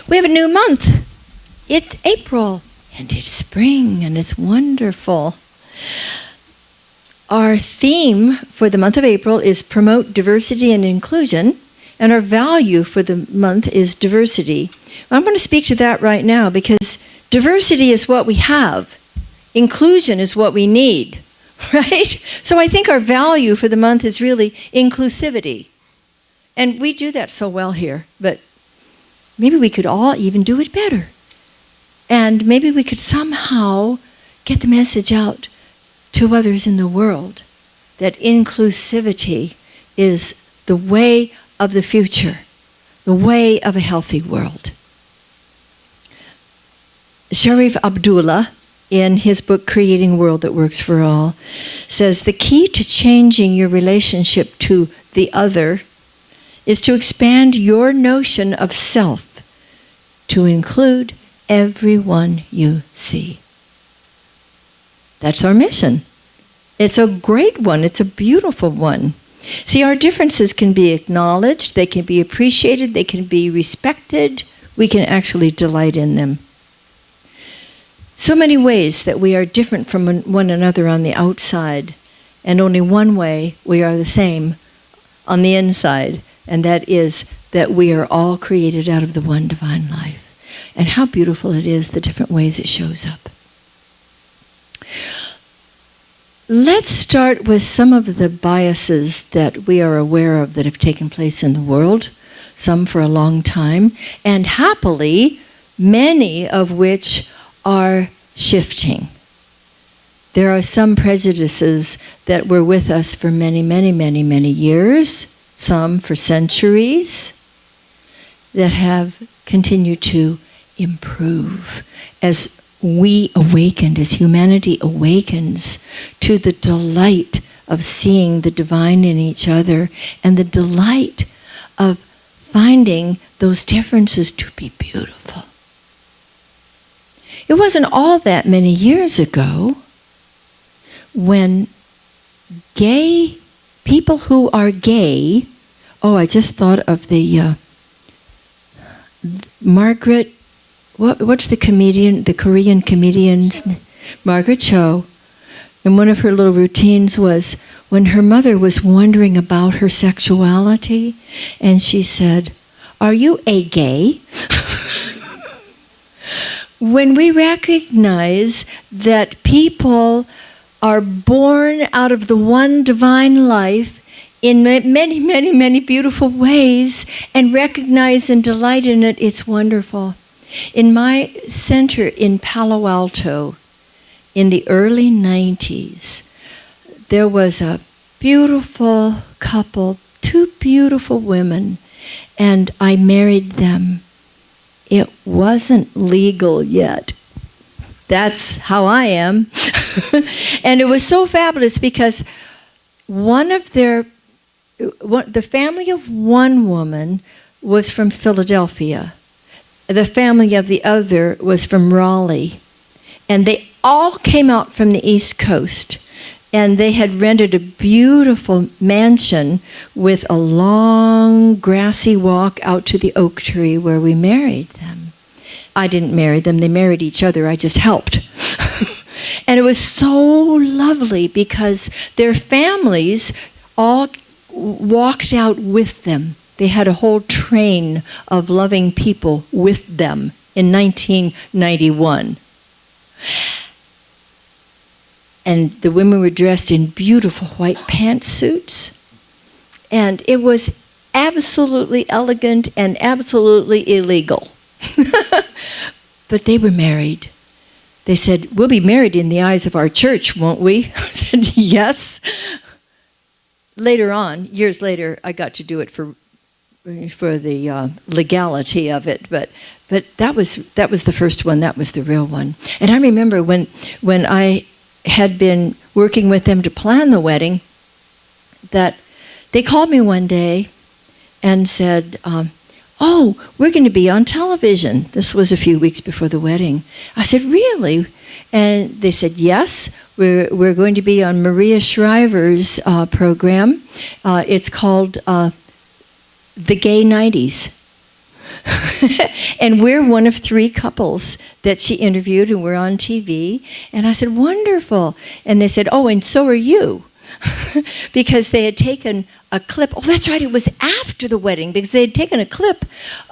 We have a new month. It's April, and it's spring, and it's wonderful. Our theme for the month of April is promote diversity and inclusion, and our value for the month is diversity. I'm going to speak to that right now because diversity is what we have. Inclusion is what we need, right? So I think our value for the month is really inclusivity. And we do that so well here, but maybe we could all even do it better. And maybe we could somehow get the message out to others in the world that inclusivity is the way of the future, the way of a healthy world. Sharif Abdullah, in his book, Creating a World That Works for All, says the key to changing your relationship to the other is to expand your notion of self to include everyone you see. That's our mission. It's a great one. It's a beautiful one. See, our differences can be acknowledged, they can be appreciated, they can be respected. We can actually delight in them. So many ways that we are different from one another on the outside, and only one way we are the same on the inside, and that is that we are all created out of the one divine life. And how beautiful it is, the different ways it shows up. Let's start with some of the biases that we are aware of that have taken place in the world, some for a long time, and happily, many of which are shifting. There are some prejudices that were with us for many, many, many, many years, some for centuries, that have continued to improve as we awakened, as humanity awakens to the delight of seeing the divine in each other and the delight of finding those differences to be beautiful. It wasn't all that many years ago when gay people who are gay, I just thought of the Margaret, what's the comedian, the Korean comedian's name? Margaret Cho. And one of her little routines was when her mother was wondering about her sexuality, and she said, "Are you a gay?" When we recognize that people are born out of the one divine life in many, many, many beautiful ways and recognize and delight in it, it's wonderful. In my center in Palo Alto, in the early 90s, there was a beautiful couple, two beautiful women, and I married them. It wasn't legal yet. That's how I am. And it was so fabulous because the family of one woman was from Philadelphia. The family of the other was from Raleigh. And they all came out from the East Coast. And they had rented a beautiful mansion with a long grassy walk out to the oak tree where we married them. I didn't marry them, they married each other, I just helped. And it was so lovely because their families all walked out with them. They had a whole train of loving people with them in 1991. And the women were dressed in beautiful white pantsuits. And it was absolutely elegant and absolutely illegal. But they were married. They said, "We'll be married in the eyes of our church, won't we?" I said, "Yes." Later on, years later, I got to do it for the legality of it. But that was the first one. That was the real one. And I remember when I had been working with them to plan the wedding, that they called me one day and said, we're going to be on television. This was a few weeks before the wedding. I said, "Really?" And they said, "Yes, we're going to be on Maria Shriver's program. It's called The Gay 90s." And we're one of 3 couples that she interviewed, and we're on TV. And I said, wonderful. And they said, oh, and so are you. Because they had taken a clip. Oh, that's right, it was after the wedding, because they had taken a clip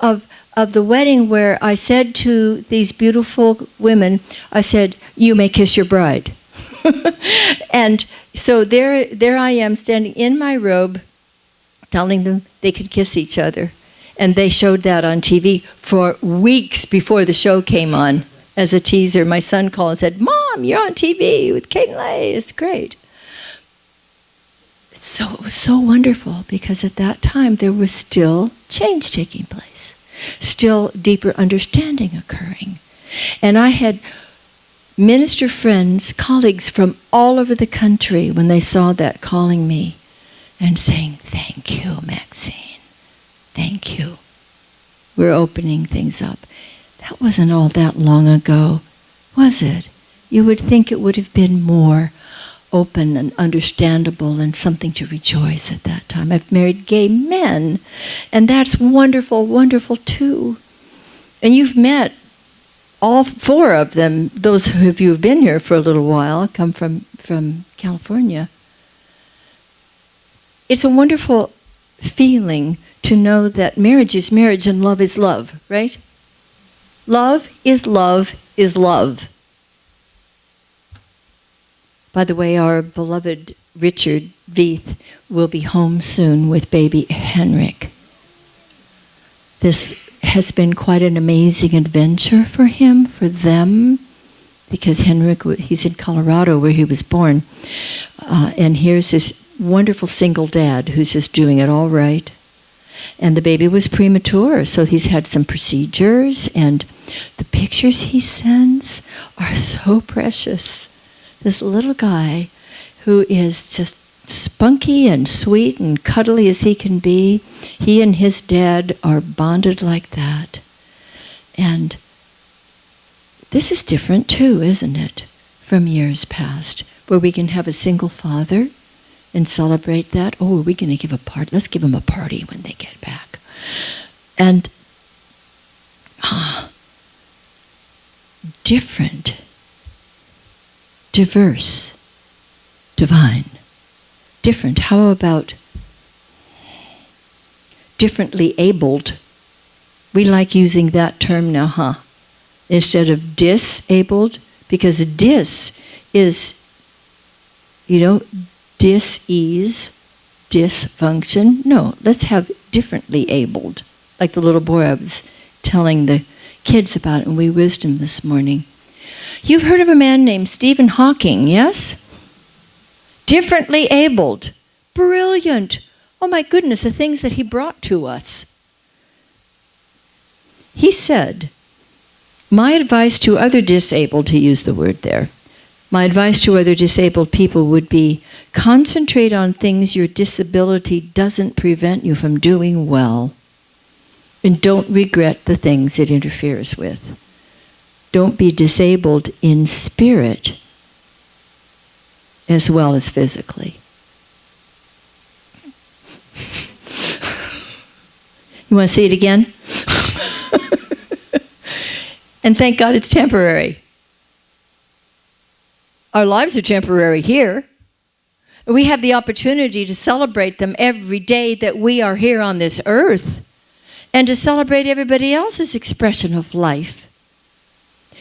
of the wedding where I said to these beautiful women, I said, you may kiss your bride. And so there I am standing in my robe, telling them they could kiss each other. And they showed that on TV for weeks before the show came on as a teaser. My son called and said, Mom, you're on TV with Kate and Leigh. It's great. So it was so wonderful, because at that time there was still change taking place, still deeper understanding occurring. And I had minister friends, colleagues from all over the country when they saw that calling me and saying, thank you, Maxine. Thank you. We're opening things up. That wasn't all that long ago, was it? You would think it would have been more open and understandable and something to rejoice at that time. I've married gay men, and that's wonderful, wonderful too. And you've met all 4 of them. Those of you who have been here for a little while come from California. It's a wonderful feeling to know that marriage is marriage and love is love, right? Love is love is love. By the way, our beloved Richard Veith will be home soon with baby Henrik. This has been quite an amazing adventure for him, for them, because Henrik, he's in Colorado where he was born. And here's this wonderful single dad who's just doing it all right. And the baby was premature, so he's had some procedures, and the pictures he sends are so precious. This little guy who is just spunky and sweet and cuddly as he can be, he and his dad are bonded like that. And this is different too, isn't it, from years past, where we can have a single father and celebrate that. Oh, are we going to give a party? Let's give them a party when they get back. And different, diverse, divine. Different. How about differently abled? We like using that term now, huh? Instead of disabled, because dis is, dis-ease, dysfunction. No, let's have differently abled. Like the little boy I was telling the kids about in Wee Wisdom this morning. You've heard of a man named Stephen Hawking, yes? Differently abled. Brilliant. Oh my goodness, the things that he brought to us. He said, my advice to other disabled, he used the word there, my advice to other disabled people would be, concentrate on things your disability doesn't prevent you from doing well. And don't regret the things it interferes with. Don't be disabled in spirit as well as physically. You want to see it again? And thank God it's temporary. Our lives are temporary here. We have the opportunity to celebrate them every day that we are here on this earth, and to celebrate everybody else's expression of life.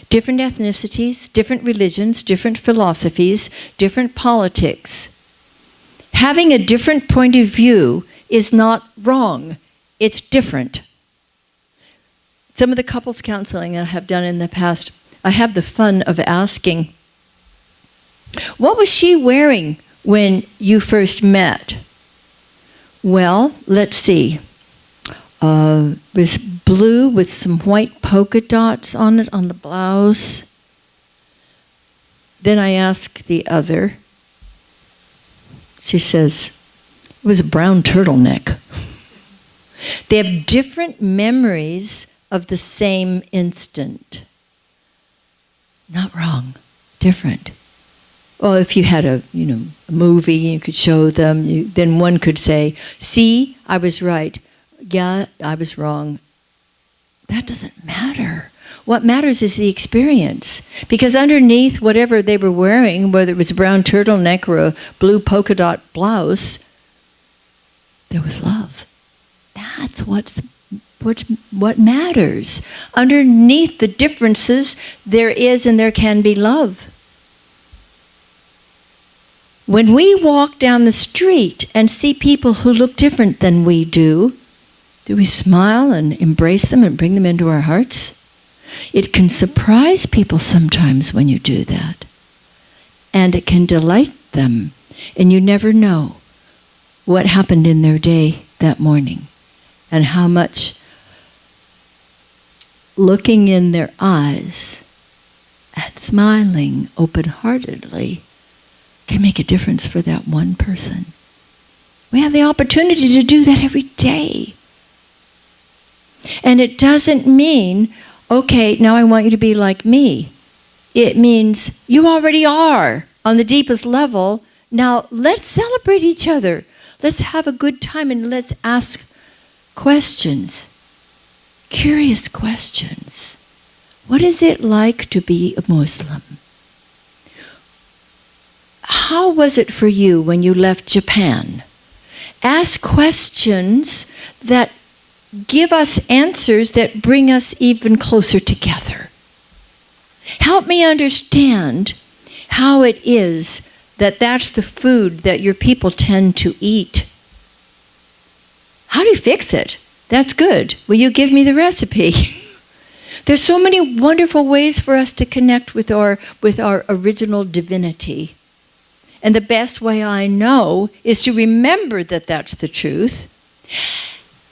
Different ethnicities, different religions, different philosophies, different politics. Having a different point of view is not wrong. It's different. Some of the couples counseling I have done in the past, I have the fun of asking, what was she wearing when you first met? Well, let's see. It was blue with some white polka dots on it on the blouse. Then I asked the other. She says, it was a brown turtleneck. They have different memories of the same instant. Not wrong, different. Well, if you had a movie, you could show them, then one could say, see, I was right. Yeah, I was wrong. That doesn't matter. What matters is the experience. Because underneath whatever they were wearing, whether it was a brown turtleneck or a blue polka dot blouse, there was love. That's what matters. Underneath the differences, there is and there can be love. When we walk down the street and see people who look different than we do we smile and embrace them and bring them into our hearts? It can surprise people sometimes when you do that. And it can delight them. And you never know what happened in their day that morning and how much looking in their eyes and smiling open-heartedly can make a difference for that one person. We have the opportunity to do that every day. And it doesn't mean, okay, now I want you to be like me. It means you already are on the deepest level. Now let's celebrate each other. Let's have a good time and let's ask questions. Curious questions. What is it like to be a Muslim? How was it for you when you left Japan? Ask questions that give us answers that bring us even closer together. Help me understand how it is that that's the food that your people tend to eat. How do you fix it? That's good. Will you give me the recipe? There's so many wonderful ways for us to connect with our original divinity. And the best way I know is to remember that that's the truth.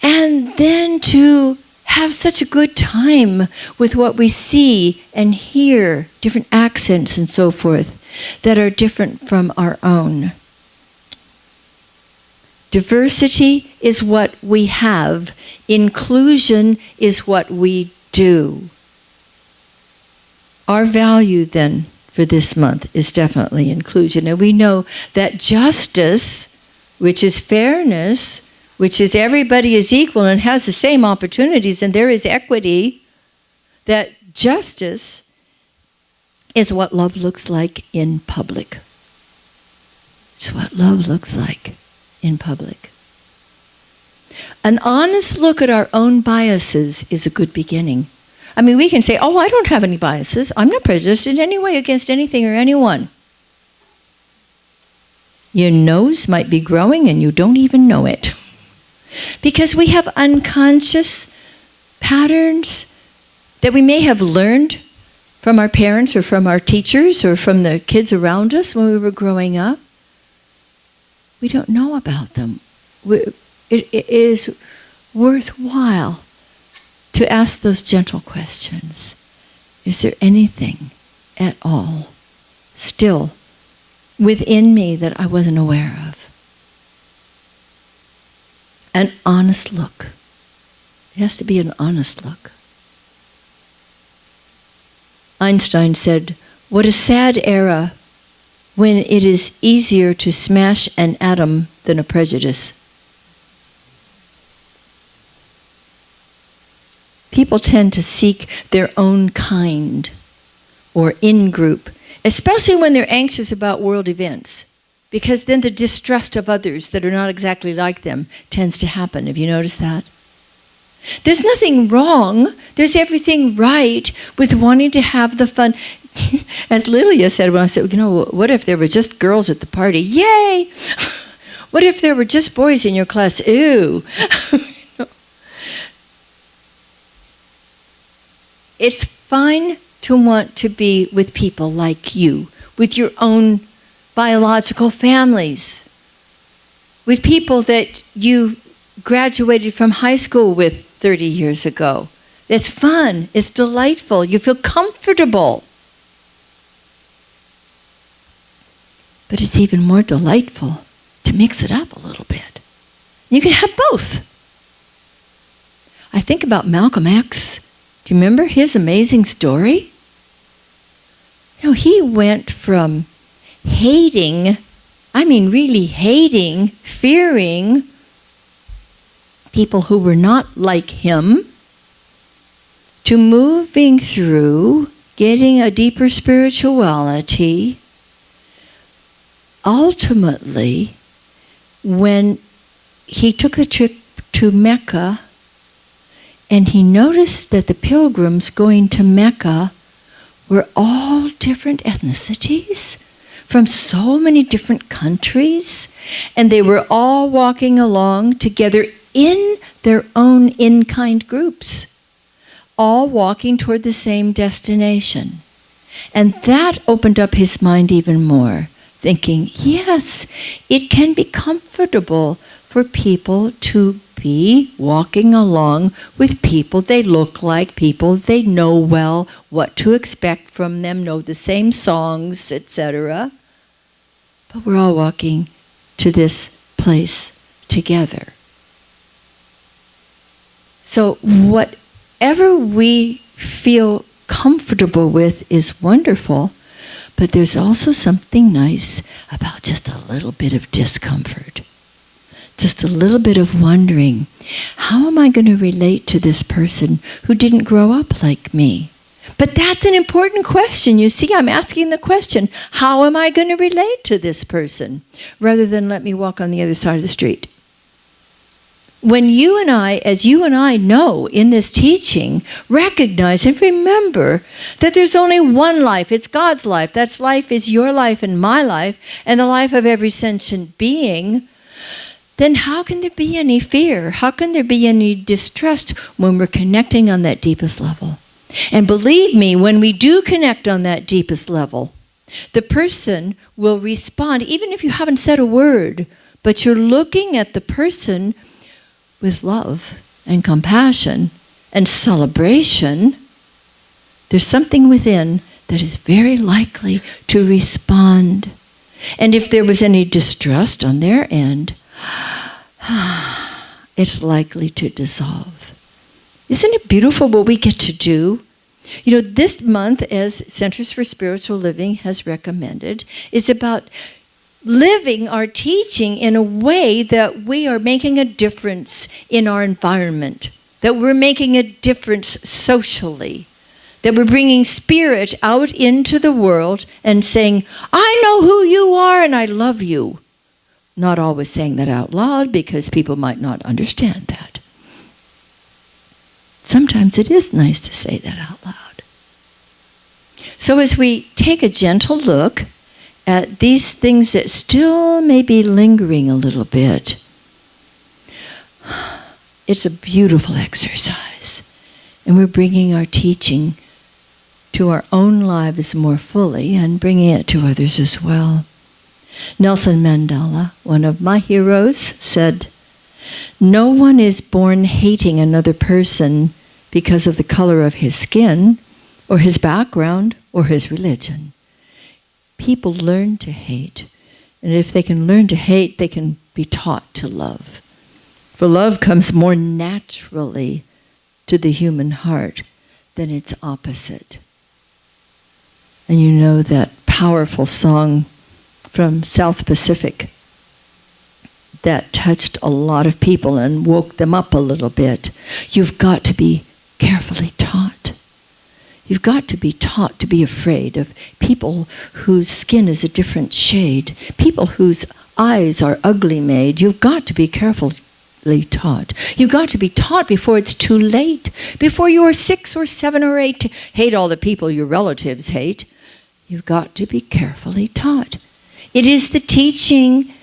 And then to have such a good time with what we see and hear, different accents and so forth that are different from our own. Diversity is what we have. Inclusion is what we do. Our value then for this month is definitely inclusion. And we know that justice, which is fairness, which is everybody is equal and has the same opportunities, and there is equity, that justice is what love looks like in public. It's what love looks like in public. An honest look at our own biases is a good beginning. I mean, we can say, oh, I don't have any biases. I'm not prejudiced in any way against anything or anyone. Your nose might be growing and you don't even know it. Because we have unconscious patterns that we may have learned from our parents or from our teachers or from the kids around us when we were growing up. We don't know about them. It is worthwhile to ask those gentle questions. Is there anything at all still within me that I wasn't aware of? An honest look. It has to be an honest look. Einstein said, "What a sad era when it is easier to smash an atom than a prejudice." People tend to seek their own kind or in-group, especially when they're anxious about world events, because then the distrust of others that are not exactly like them tends to happen. Have you noticed that? There's nothing wrong, there's everything right with wanting to have the fun. As Lilia said when I said, what if there were just girls at the party? Yay! What if there were just boys in your class? Ew! It's fine to want to be with people like you, with your own biological families, with people that you graduated from high school with 30 years ago. It's fun, it's delightful, you feel comfortable. But it's even more delightful to mix it up a little bit. You can have both. I think about Malcolm X. Do you remember his amazing story? He went from hating, really hating, fearing people who were not like him, to moving through, getting a deeper spirituality, ultimately, when he took the trip to Mecca, and he noticed that the pilgrims going to Mecca were all different ethnicities from so many different countries, and they were all walking along together in their own in-kind groups, all walking toward the same destination. And that opened up his mind even more, thinking, yes, it can be comfortable for people to be walking along with people they look like, people they know well, what to expect from them, know the same songs, etc. But we're all walking to this place together. So whatever we feel comfortable with is wonderful, but there's also something nice about just a little bit of discomfort. Just a little bit of wondering, how am I going to relate to this person who didn't grow up like me? But that's an important question. You see, I'm asking the question, how am I going to relate to this person? Rather than let me walk on the other side of the street. When you and I, as you and I know in this teaching, recognize and remember that there's only one life. It's God's life. That life is your life and my life and the life of every sentient being. Then how can there be any fear? How can there be any distrust when we're connecting on that deepest level? And believe me, when we do connect on that deepest level, the person will respond, even if you haven't said a word, but you're looking at the person with love and compassion and celebration. There's something within that is very likely to respond. And if there was any distrust on their end, it's likely to dissolve. Isn't it beautiful what we get to do? You know, this month, as Centers for Spiritual Living has recommended, is about living our teaching in a way that we are making a difference in our environment, that we're making a difference socially, that we're bringing spirit out into the world and saying, I know who you are and I love you. Not always saying that out loud because people might not understand that. Sometimes it is nice to say that out loud. So as we take a gentle look at these things that still may be lingering a little bit, it's a beautiful exercise. And we're bringing our teaching to our own lives more fully and bringing it to others as well. Nelson Mandela, one of my heroes, said, "No one is born hating another person because of the color of his skin, or his background, or his religion. People learn to hate. And if they can learn to hate, they can be taught to love. For love comes more naturally to the human heart than its opposite." And you know that powerful song from South Pacific that touched a lot of people and woke them up a little bit. You've got to be carefully taught. You've got to be taught to be afraid of people whose skin is a different shade, people whose eyes are ugly made. You've got to be carefully taught. You've got to be taught before it's too late, before you are 6 or 7 or 8 to hate all the people your relatives hate. You've got to be carefully taught. It is the teaching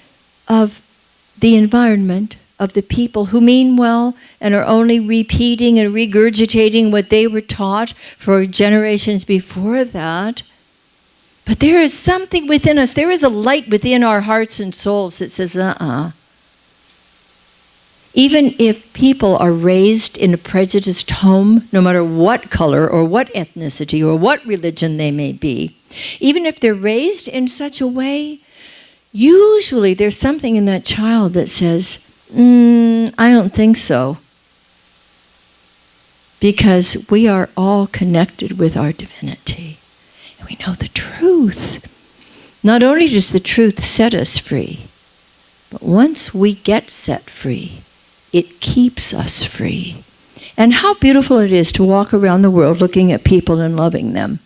of the environment, of the people who mean well and are only repeating and regurgitating what they were taught for generations before that. But there is something within us, there is a light within our hearts and souls that says, Even if people are raised in a prejudiced home, no matter what color or what ethnicity or what religion they may be, even if they're raised in such a way, usually there's something in that child that says, I don't think so. Because we are all connected with our divinity. And we know the truth. Not only does the truth set us free, but once we get set free, it keeps us free. And how beautiful it is to walk around the world looking at people and loving them.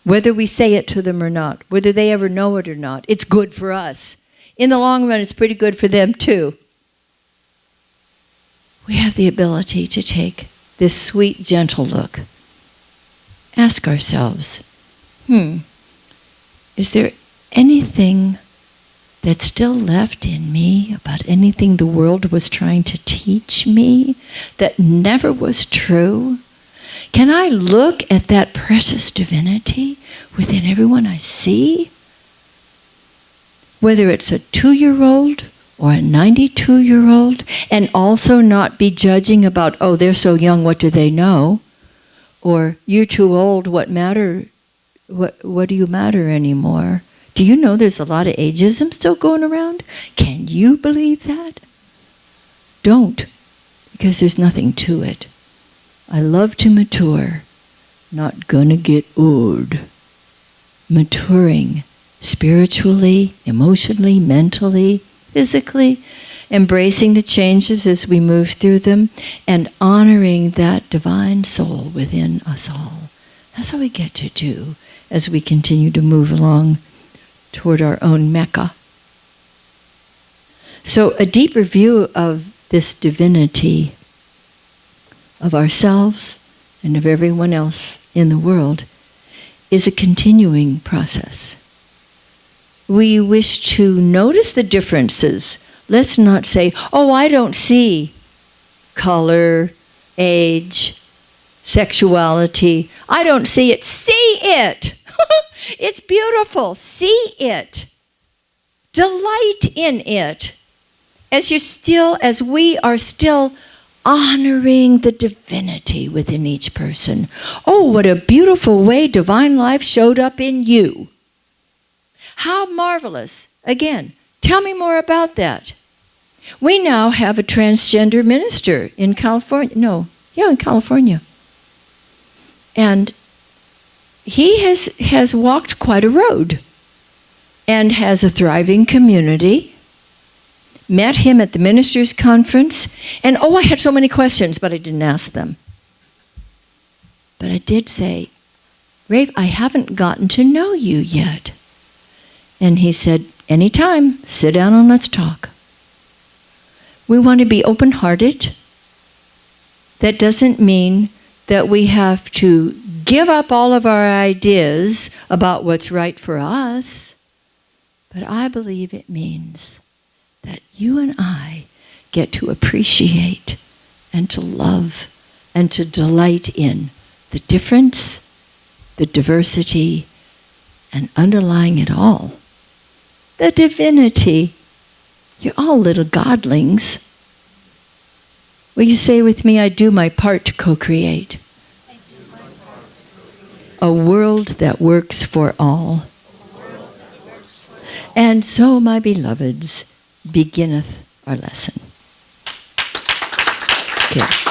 Whether we say it to them or not, whether they ever know it or not, it's good for us. In the long run, it's pretty good for them too. We have the ability to take this sweet, gentle look. Ask ourselves, is there anything that's still left in me about anything the world was trying to teach me that never was true? Can I look at that precious divinity within everyone I see? Whether it's a 2-year-old or a 92-year-old, and also not be judging about, oh, they're so young, what do they know? Or, you're too old, what do you matter anymore? Do you know there's a lot of ageism still going around? Can you believe that? Don't, because there's nothing to it. I love to mature, not gonna get old. Maturing spiritually, emotionally, mentally, physically, embracing the changes as we move through them, and honoring that divine soul within us all. That's what we get to do as we continue to move along toward our own Mecca. So a deeper view of this divinity of ourselves and of everyone else in the world is a continuing process. We wish to notice the differences. Let's not say, oh, I don't see color, age, sexuality. I don't see it. See it! It's beautiful. See it. Delight in it. As we are still honoring the divinity within each person. Oh, what a beautiful way divine life showed up in you. How marvelous. Again, tell me more about that. We now have a transgender minister in California. In California. And he has walked quite a road and has a thriving community. Met him at the ministers' conference, and I had so many questions, but I didn't ask them. But I did say, Rafe, I haven't gotten to know you yet. And he said, anytime, sit down and let's talk. We want to be open-hearted. That doesn't mean that we have to give up all of our ideas about what's right for us. But I believe it means that you and I get to appreciate and to love and to delight in the difference, the diversity, and underlying it all, the divinity. You're all little godlings. Will you say with me, I do my part to co-create a world that works for all. And so, my beloveds, beginneth our lesson. Okay.